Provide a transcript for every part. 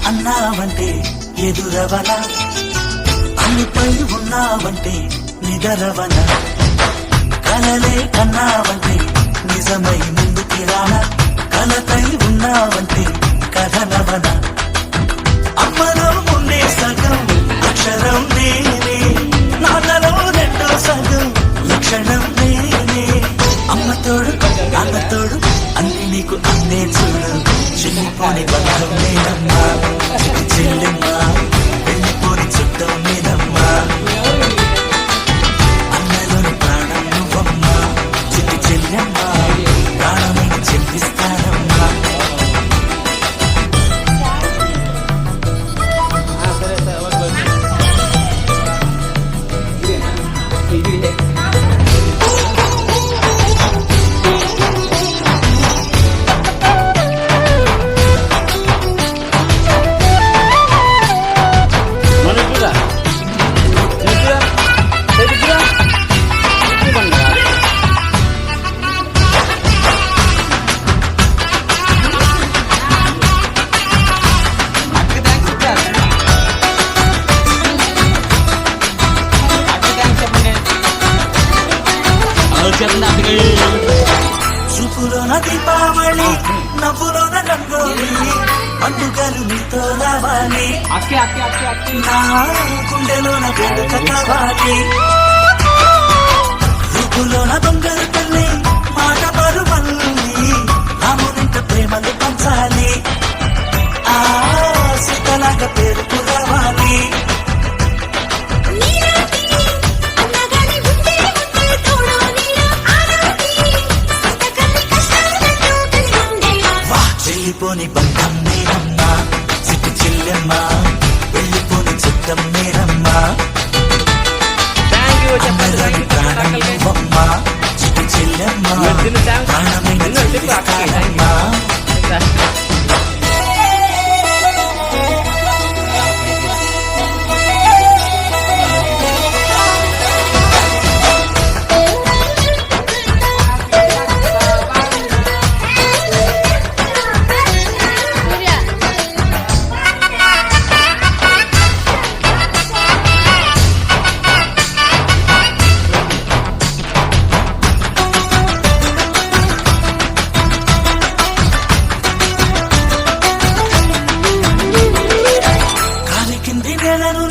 అన్నావంటే ఎదురవన, అన్నిపై ఉన్నావంటే నిదరవన, కలలే కన్నావంటే నిజమై ముందుకి రాన, కలతై ఉన్నావంటే కథనవన. అమ్మలో ఉండే సగం అక్షరం నేనే, నాన్నలో రెండో సగం లక్షణం నేనే. అమ్మతోడు నాన్నతోడు అన్ని నీకు అన్నే చూడు, చెల్లిపోని బంధం నేనమ్మా, చిట్టి చెల్లెమ్మా, వెళ్ళిపోని చుట్టం నేనమ్మా. అన్నలోని ప్రాణం నువ్వమ్మా, చిట్టి చెల్లెమ్మా, ప్రాణమైన చెల్లిస్తానమ్మా. చూపులోన దీపావళి, నవ్వులోన రంగోలి, పండుగలు నీతో రావాలి, నా గుండెలోన వేడుక కావాలి. రూపులోన దొంగలు తల్లి, మాట పరుమల్లి, రామునింట ప్రేమలు పంచాలి, ఆ సీతలాగా పేరుకు రావాలి. వెళ్ళిపోని బంధం నేనమ్మా, చిట్టి చెల్లెమ్మా, వెళ్ళిపోని చుట్టం నేనమ్మా. ప్రాణం నువ్వమ్మా, చిట్టి చెల్లెమ్మా, ప్రాణమైన చెల్లిస్తానమ్మా.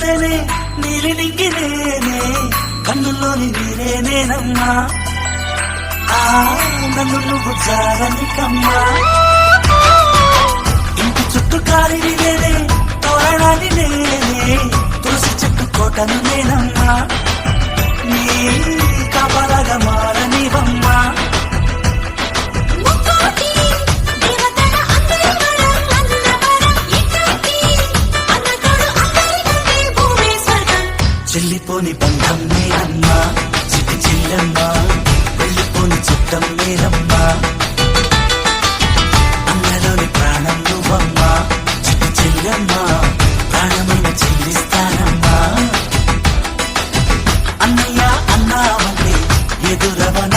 నేనే నీలి నింగి నేనే, కన్నుల్లోని నీరే నేనమ్మా, నన్ను నువ్వు జారనికమ్మా. ఇంటి చుట్టూ కాలిని నేనే, తోరణాన్ని నేనే, తులసి చెట్టు కోటను నేనమ్మా, నీ కాపలాగా మారనివమ్మా. చెల్లిపోని బంధం నేనమ్మా, చిట్టి చెల్లెమ్మా, వెళ్ళిపోని చుట్టం నేనమ్మా. అన్నలోని ప్రాణం నువ్వమ్మా, చిట్టి చెల్లెమ్మా, ప్రాణమైన చెల్లిస్తానమ్మా. అన్నయ్య అన్నావంటే ఎదురవన,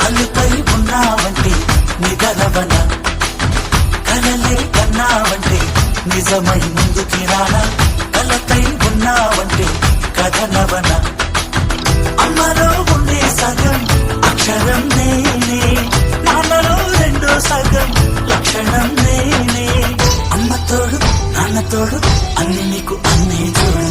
అల్లుపై ఉన్నావంటే నిదరవన, కలలే కన్నావంటే నిజమై ముందుకి రానా, కలతై ఉన్నావంటే కథనవన. అమ్మలో ఉండే సగం అక్షరం నేనే, నాన్నలో రెండో సగం లక్షణం నేనే. అమ్మతోడు నాన్నతోడు అన్ని నీకు అన్నే చూడు.